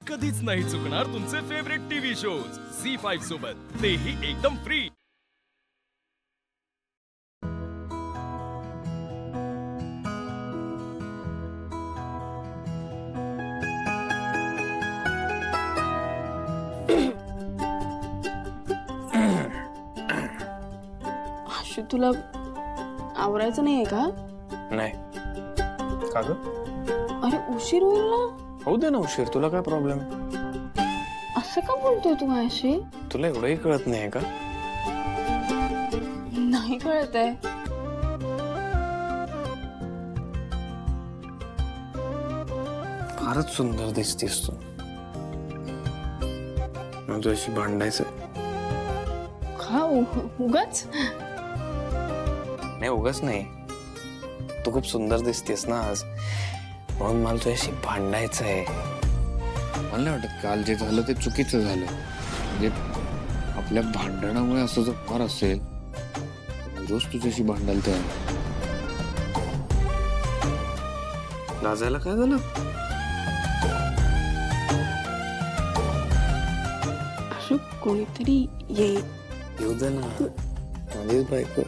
कधीच नाही चुकणार तुमचे फेवरेट टीव्ही शोज झी5 सोबत, तेही एकदम फ्री। आशु, तुला आवरायचं नाहीये का? नाही का ग? अरे उशीर होईल ना। होऊ दे ना उशीर, तुला काय प्रॉब्लेम? असं का बोलतोय तू माझ्याशी? तुला एवढंही कळत नाही का? नाही कळत आहे। फारच सुंदर दिसतेस तू। मला तुझ्याशी भांडायचं का उगाच? नाही, उगाच नाही, तू खूप सुंदर दिसतेस ना आज, म्हणून मला तुझ्याशी भांडायचं आहे। मला नाही वाटत काल जे झालं ते चुकीचं झालं। म्हणजे आपल्या भांडणामुळे असं जर फार असेल तर रोज तुझ्याशी भांडायला तयार। लाजायला काय झालं? आशु, कोणीतरी येईल। येऊ दे ना, माझीच बायको।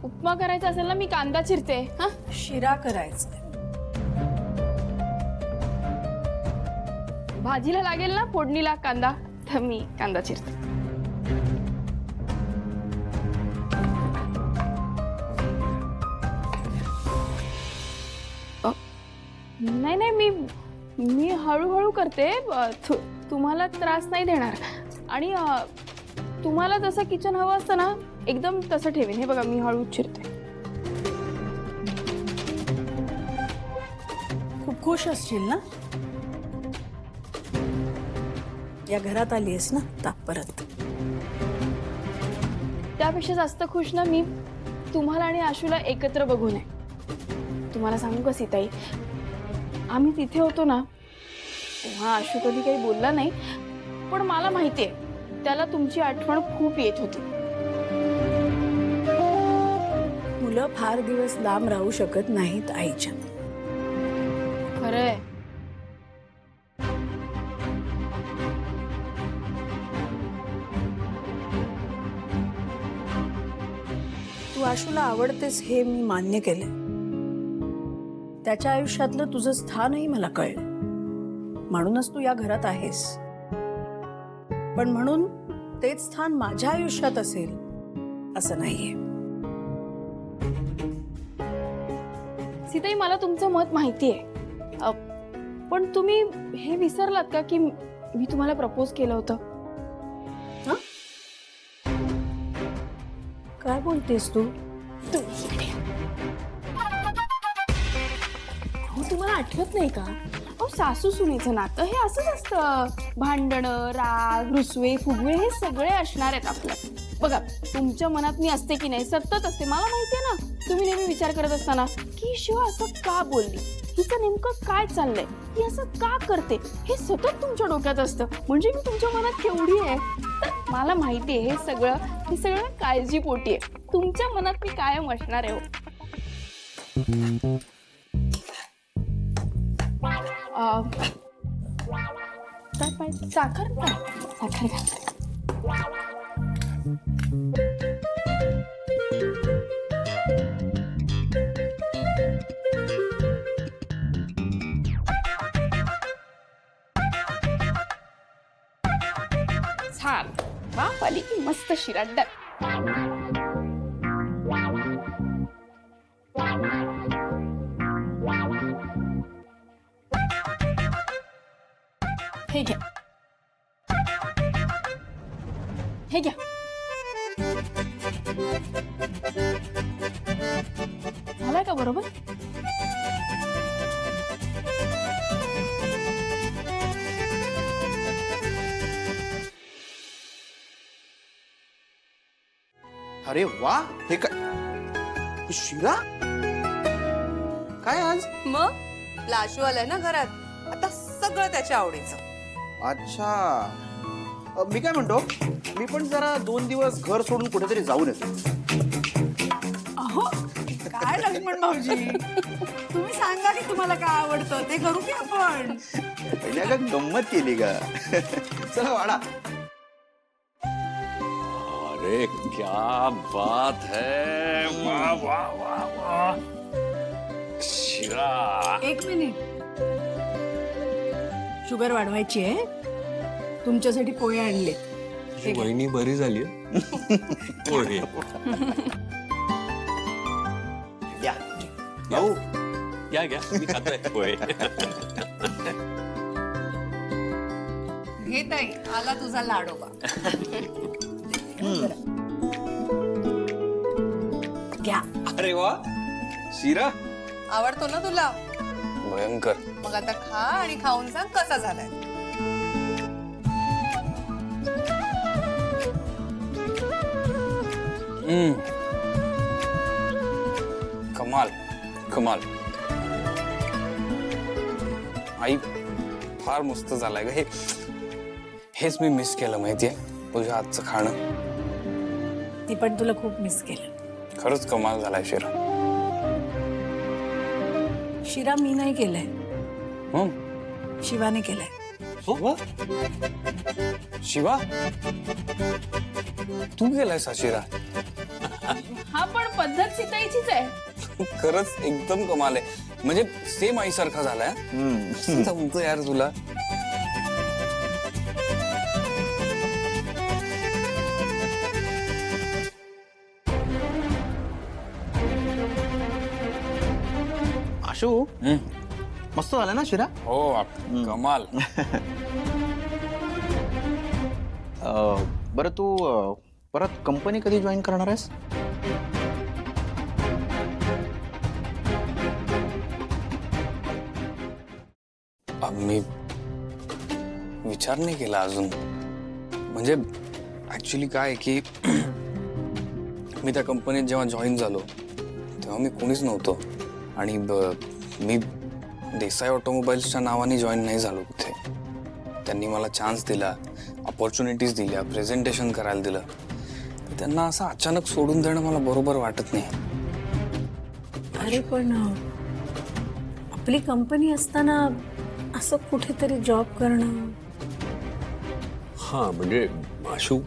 उपमा करायचा असेल ना, मी कांदा चिरते। हा, शिरा करायचा। भाजीला लागेल ना फोडणीला कांदा, तर मी कांदा चिरते। नाही नाही, मी हळूहळू करते, तुम्हाला त्रास नाही देणार। आणि तुम्हाला जसं किचन हवं असतं ना, एकदम तसं ठेवेन। हे बघा, मी हळू चिरते। खूप खुश असशील ना? या घरात आलीयस ना आता परत? त्यापेक्षा जास्त खुश ना मी तुम्हाला आणि आशूला एकत्र बघून आहे। तुम्हाला सांगू का सीताई, आम्ही तिथे होतो ना तेव्हा आशू कधी काही बोलला नाही, पण मला माहिती आहे त्याला तुमची आठवण खूप येत होती। मुलं फार दिवस लांब राहू शकत नाहीत आईच्या। खरंय। तू आशूला आवडतेस हे मी मान्य केलंय। त्याच्या आयुष्यातलं तुझं स्थानही मला कळलं, म्हणूनच तू या घरात आहेस। पण म्हणून तेच स्थान माझ्या आयुष्यात असेल असं नाहीये। सीताई, मला तुमचं मत माहिती आहे, पण तुम्ही हे विसरलात का की मी तुम्हाला प्रपोज केलं होतं? काय बोलतेस तू? तुम्हाला आठवत नाही का? अहो, सासू सुनेचं नातं हे असंच असतं। भांडणं, राग, रुसवे, फुगवे हे सगळे असणार आहेत आपलं। बघा, तुमच्या मनात मी असते की नाही, सतत असते। मला माहितीये ना, तुम्ही नेहमी विचार करत असताना की शिवा असं का बोलली, हिचं नेमकं काय चाललंय, ही असं का करते, हे सतत तुमच्या डोक्यात असतं। म्हणजे मी तुमच्या मनात केवढी आहे तर मला माहिती आहे, हे सगळं काळजीपोटी आहे। तुमच्या मनात मी कायम असणार आहे। काय पाहिजे? साखर का? साखर घाल। छान, वाफ आली की मस्त शिरा डन। हे घ्या, हे घ्या। अरे वा, हे काय शिरा? काय आज? मग लाशू आलाय ना घरात, आता सगळं त्याच्या आवडीचं. अच्छा, मी काय म्हणतो, मी पण जरा 2 दिवस घर सोडून कुठेतरी जाऊन येतो. अहो काय लक्ष्मण भाऊजी, तुम्ही सांगा की तुम्हाला काय आवडतं ते करू की आपण. पहिले का गंमत केली का? चला वाडा. अरे क्या बात है, वाह वाह वाह वाह. शिरा. एक मिनिट, शुगर वाढवायची आहे, तुमच्यासाठी पोहे आणले. वहिनी बरी झाली. पोहे. या भाऊ, या घ्या, मी खातोय पोहे. हे ताई, आला तुझा लाडोबा. घ्या. अरे वा, शिरा आवडतो ना तुला? भयंकर. मग आता खा आणि खाऊन सांग कसा झालाय. कमाल कमाल. आई फार मस्त झालाय ग. हेच मी मिस केलं माहितीये, तुझ्या हातचं खाणं. ती पण तुला खूप मिस केलं. खरंच कमाल झालाय शिरा. शिरा मी नाही केलाय, शिवाने केलाय. शिवा, तू केलायस हा शिरा? हा पण पद्धत सीताईचीच आहे. खरंच एकदम कमाल आहे. म्हणजे सेम आईसारखा झालाय. जमतं यार तुला. आशू, मस्त झाला ना शिरा? हो, कमाल. बरं, तू परत कंपनी कधी जॉईन करणार आहेस? मी विचार नाही केला अजून. म्हणजे ऍक्च्युली काय की मी त्या कंपनीत जेव्हा जॉईन झालो तेव्हा मी कोणीच नव्हतो. आणि मी देसाई ऑटोमोबाईल्सच्या नावाने जॉईन नाही झालो तिथे. त्यांनी मला चान्स दिला, अपॉर्च्युनिटीज दिल्या, प्रेझेंटेशन करायला दिलं. तर त्यांना असं अचानक सोडून देणं मला बरोबर वाटत नाही. अरे पण आपली कंपनी असताना असं कुठेतरी जॉब करणं. हा म्हणजे आशू,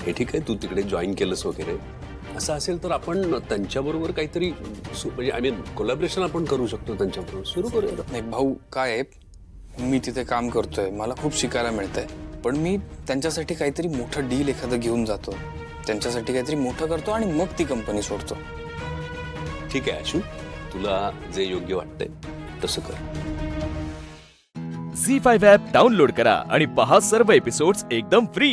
हे ठीक आहे, तू तिकडे जॉईन केलंस वगैरे, असं असेल तर आपण त्यांच्याबरोबर काहीतरी म्हणजे आय मीन कोलॅबरेशन आपण करू शकतो, त्यांच्याबरोबर सुरू करूया. नाही भाऊ, काय आहे, मी तिथे काम करतोय, मला खूप शिकायला मिळतंय. पण मी त्यांच्यासाठी काहीतरी मोठं डील एखादं घेऊन जातो, त्यांच्यासाठी काहीतरी मोठं करतो आणि मग ती कंपनी सोडतो. ठीक आहे आशू, तुला जे योग्य वाटतंय तसं कर. झी5 ॲप डाउनलोड करा आणि पहा सर्व एपिसोड्स एकदम फ्री.